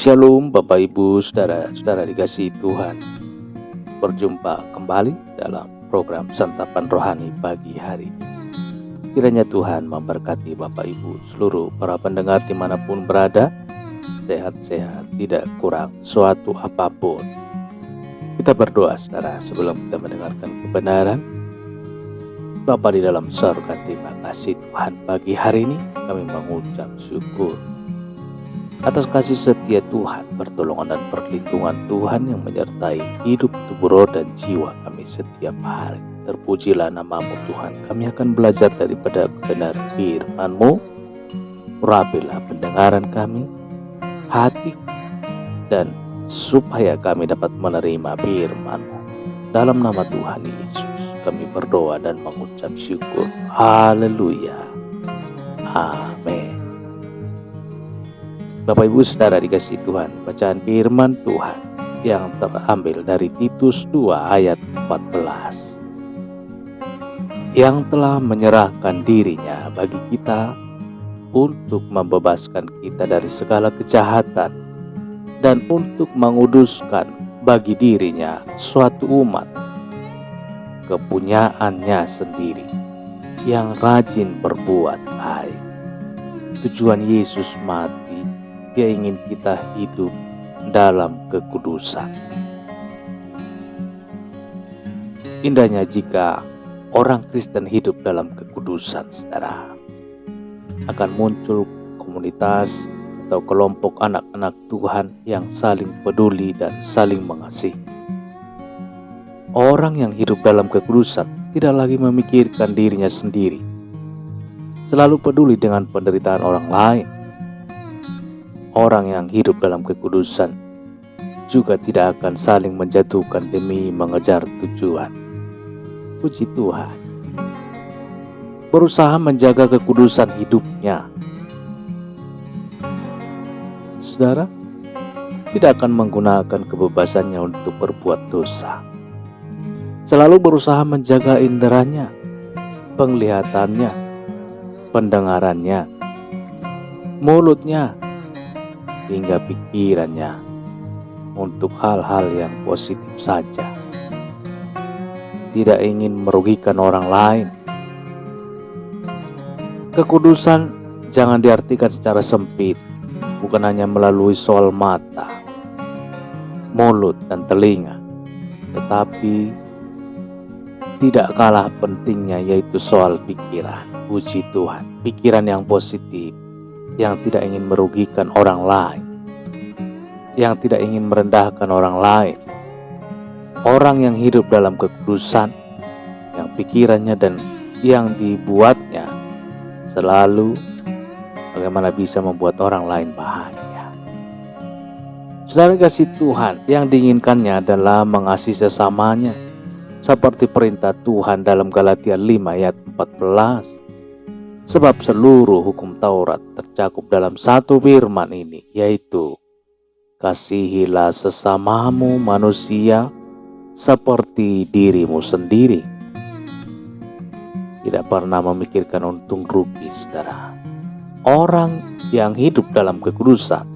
Shalom Bapak Ibu Saudara-saudara dikasihi Tuhan. Berjumpa kembali dalam program Santapan Rohani pagi hari ini. Kiranya Tuhan memberkati Bapak Ibu seluruh para pendengar dimanapun berada, sehat-sehat, tidak kurang suatu apapun. Kita berdoa saudara sebelum kita mendengarkan kebenaran. Bapa di dalam surga, terima kasih Tuhan pagi hari ini kami mengucap syukur atas kasih setia Tuhan, pertolongan dan perlindungan Tuhan yang menyertai hidup, tubuh, roh, dan jiwa kami setiap hari. Terpujilah nama-Mu Tuhan. Kami akan belajar daripada kebenaran firman-Mu. Urapilah pendengaran kami, hati, dan supaya kami dapat menerima firman-Mu. Dalam nama Tuhan Yesus kami berdoa dan mengucap syukur. Haleluya. Amin. Bapak Ibu Saudara dikasihi Tuhan, bacaan firman Tuhan yang terambil dari Titus 2 ayat 14. Yang telah menyerahkan dirinya bagi kita untuk membebaskan kita dari segala kejahatan dan untuk menguduskan bagi dirinya suatu umat kepunyaannya sendiri yang rajin berbuat baik. Tujuan Yesus mati, Dia ingin kita hidup dalam kekudusan. Indahnya jika orang Kristen hidup dalam kekudusan, saudara. Akan muncul komunitas atau kelompok anak-anak Tuhan yang saling peduli dan saling mengasihi. Orang yang hidup dalam kekudusan tidak lagi memikirkan dirinya sendiri, selalu peduli dengan penderitaan orang lain. Orang yang hidup dalam kekudusan juga tidak akan saling menjatuhkan demi mengejar tujuan. Puji Tuhan. Berusaha menjaga kekudusan hidupnya. Saudara, tidak akan menggunakan kebebasannya untuk berbuat dosa. Selalu berusaha menjaga inderanya, penglihatannya, pendengarannya, mulutnya, hingga pikirannya untuk hal-hal yang positif saja. Tidak ingin merugikan orang lain. Kekudusan jangan diartikan secara sempit, bukan hanya melalui soal mata, mulut, dan telinga, tetapi tidak kalah pentingnya yaitu soal pikiran. Puji Tuhan, pikiran yang positif, yang tidak ingin merugikan orang lain, yang tidak ingin merendahkan orang lain. Orang yang hidup dalam kekudusan, yang pikirannya dan yang dibuatnya selalu bagaimana bisa membuat orang lain bahagia. Saudara kasih Tuhan, yang diinginkannya adalah mengasihi sesamanya seperti perintah Tuhan dalam Galatia 5 ayat 14. Sebab seluruh hukum Taurat tercakup dalam satu firman ini, yaitu kasihilah sesamamu manusia seperti dirimu sendiri. Tidak pernah memikirkan untung rugi, saudara. Orang yang hidup dalam kekudusan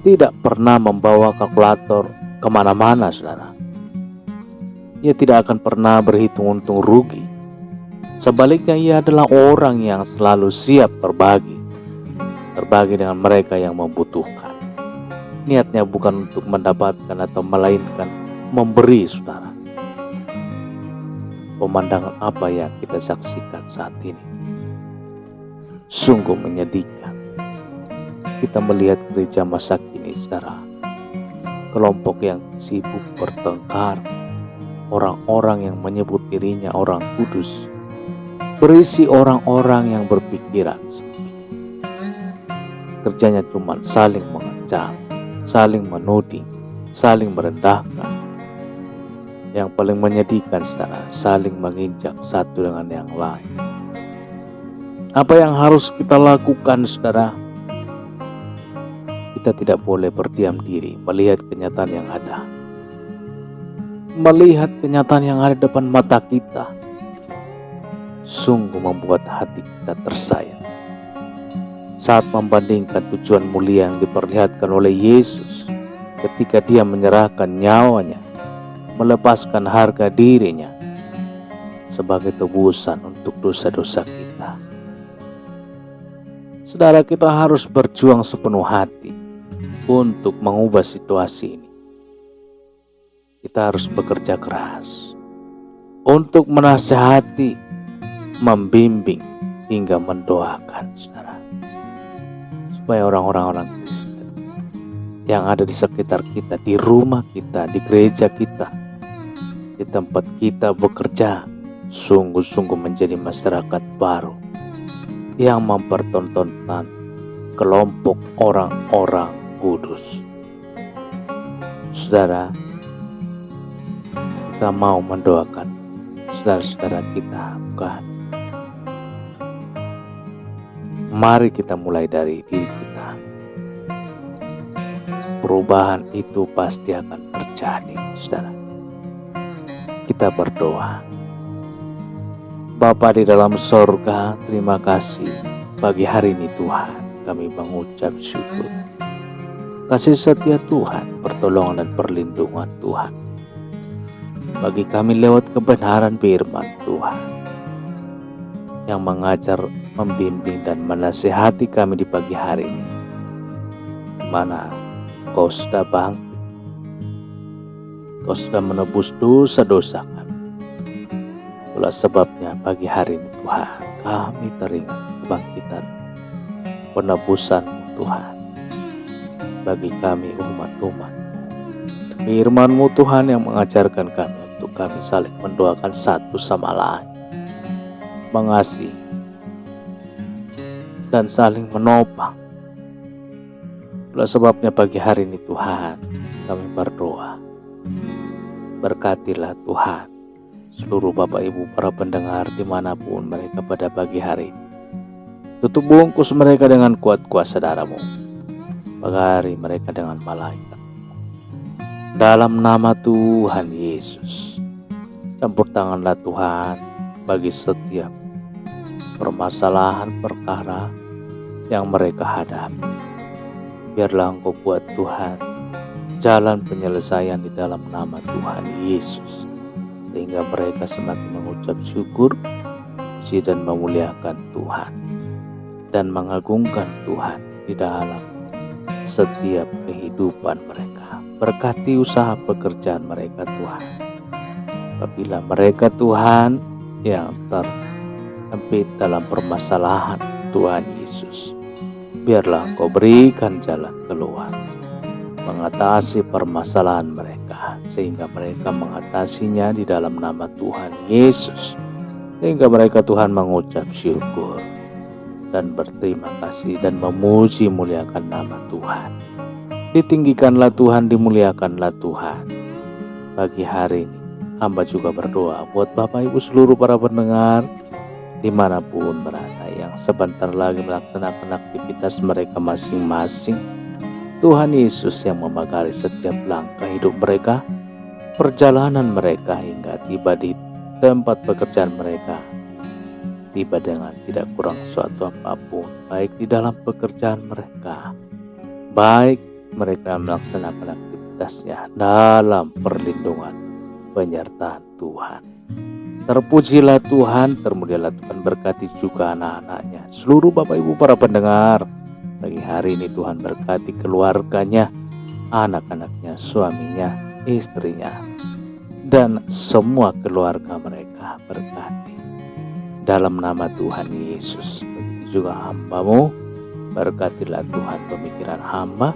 tidak pernah membawa kalkulator kemana-mana, saudara. Ia tidak akan pernah berhitung untung rugi. Sebaliknya, ia adalah orang yang selalu siap berbagi dengan mereka yang membutuhkan. Niatnya bukan untuk mendapatkan atau melainkan memberi, saudara. Pemandangan apa yang kita saksikan saat ini sungguh menyedihkan. Kita melihat gereja masa kini, saudara, kelompok yang sibuk bertengkar, orang-orang yang menyebut dirinya orang kudus, berisi orang-orang yang berpikiran sempit. Kerjanya cuma saling mengecam, saling menuding, saling merendahkan. Yang paling menyedihkan, saudara, saling menginjak satu dengan yang lain. Apa yang harus kita lakukan, saudara? Kita tidak boleh berdiam diri melihat kenyataan yang ada. Melihat kenyataan yang ada depan mata kita sungguh membuat hati kita tersayat. saat membandingkan tujuan mulia yang diperlihatkan oleh Yesus ketika dia menyerahkan nyawanya, melepaskan harga dirinya sebagai tebusan untuk dosa-dosa kita. Saudara, kita harus berjuang sepenuh hati untuk mengubah situasi ini. Kita harus bekerja keras untuk menasihati, membimbing, hingga mendoakan, saudara, supaya orang-orang Kristen yang ada di sekitar kita, di rumah kita, di gereja kita, di tempat kita bekerja, sungguh-sungguh menjadi masyarakat baru yang mempertontonkan kelompok orang-orang kudus. Saudara, kita mau mendoakan saudara-saudara kita, bukan? Mari kita mulai dari diri kita. Perubahan itu pasti akan terjadi, saudara. Kita berdoa. Bapa di dalam sorga, terima kasih pagi hari ini Tuhan. Kami mengucap syukur. Kasih setia Tuhan, pertolongan dan perlindungan Tuhan bagi kami lewat kebenaran firman Tuhan yang mengajar, membimbing dan menasihati kami di pagi hari ini. Mana Kau sudah bangkit, Kau sudah menebus dosa-dosa kami. Itulah sebabnya pagi hari ini Tuhan, kami teringat kebangkitan, penebusan Tuhan bagi kami umat-umat. Firman-Mu Tuhan yang mengajarkan kami untuk kami saling mendoakan satu sama lain, mengasihi dan saling menopang. Itulah sebabnya pagi hari ini Tuhan, kami berdoa. Berkatilah Tuhan seluruh Bapak Ibu para pendengar dimanapun mereka pada pagi hari ini. Tutup bungkus mereka dengan kuat kuasa darah-Mu. Pagari mereka dengan malaikat. Dalam nama Tuhan Yesus, campur tanganlah Tuhan bagi setiap permasalahan perkara yang mereka hadapi. Biarlah Engkau buat Tuhan jalan penyelesaian di dalam nama Tuhan Yesus, sehingga mereka semakin mengucap syukur, puji dan memuliakan Tuhan dan mengagungkan Tuhan di dalam setiap kehidupan mereka. Berkati usaha pekerjaan mereka Tuhan. Apabila mereka Tuhan yang terjepit dalam permasalahan Tuhan Yesus, biarlah Engkau berikan jalan keluar, mengatasi permasalahan mereka, sehingga mereka mengatasinya di dalam nama Tuhan Yesus, sehingga mereka Tuhan mengucap syukur dan berterima kasih dan memuji muliakan nama Tuhan. Ditinggikanlah Tuhan, dimuliakanlah Tuhan. Pagi hari ini hamba juga berdoa buat Bapak Ibu seluruh para pendengar dimanapun berada yang sebentar lagi melaksanakan aktivitas mereka masing-masing. Tuhan Yesus yang memagari setiap langkah hidup mereka, perjalanan mereka hingga tiba di tempat pekerjaan mereka, tiba dengan tidak kurang suatu apapun, baik di dalam pekerjaan mereka, baik mereka melaksanakan aktivitasnya dalam perlindungan penyertaan Tuhan. Terpujilah Tuhan, termulialah Tuhan, berkati juga anak-anaknya, seluruh Bapak Ibu para pendengar. Pagi hari ini Tuhan berkati keluarganya, anak-anaknya, suaminya, istrinya, dan semua keluarga mereka berkati. Dalam nama Tuhan Yesus, begitu juga hamba-Mu, berkatilah Tuhan pemikiran hamba,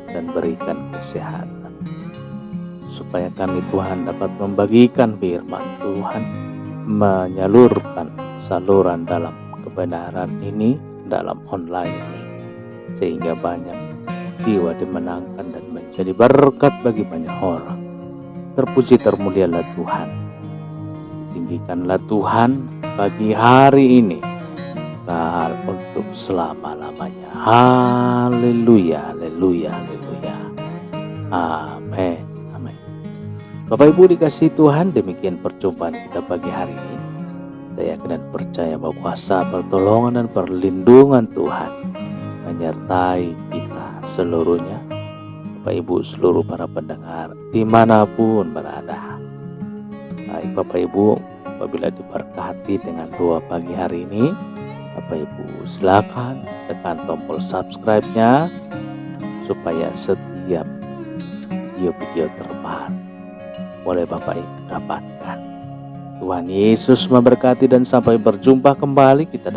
dan berikan kesehatan, supaya kami Tuhan dapat membagikan firman Tuhan, menyalurkan saluran dalam kebenaran ini, dalam online ini, sehingga banyak jiwa dimenangkan dan menjadi berkat bagi banyak orang. Terpuji termulialah Tuhan, tinggikanlah Tuhan pagi hari ini, kekal untuk selama-lamanya. Haleluya, haleluya, haleluya. Amin, amin. Bapak Ibu dikasihi Tuhan, demikian perjumpaan kita pagi hari ini. Saya yakin dan percaya bahwa kuasa, pertolongan dan perlindungan Tuhan menyertai kita seluruhnya. Bapak Ibu seluruh para pendengar dimanapun berada. Baik Bapak Ibu, apabila diberkati dengan doa pagi hari ini, Bapak Ibu silakan tekan tombol subscribe-nya supaya setiap video-video terbaru boleh Bapak Ibu dapatkan. Tuhan Yesus memberkati dan sampai berjumpa kembali kita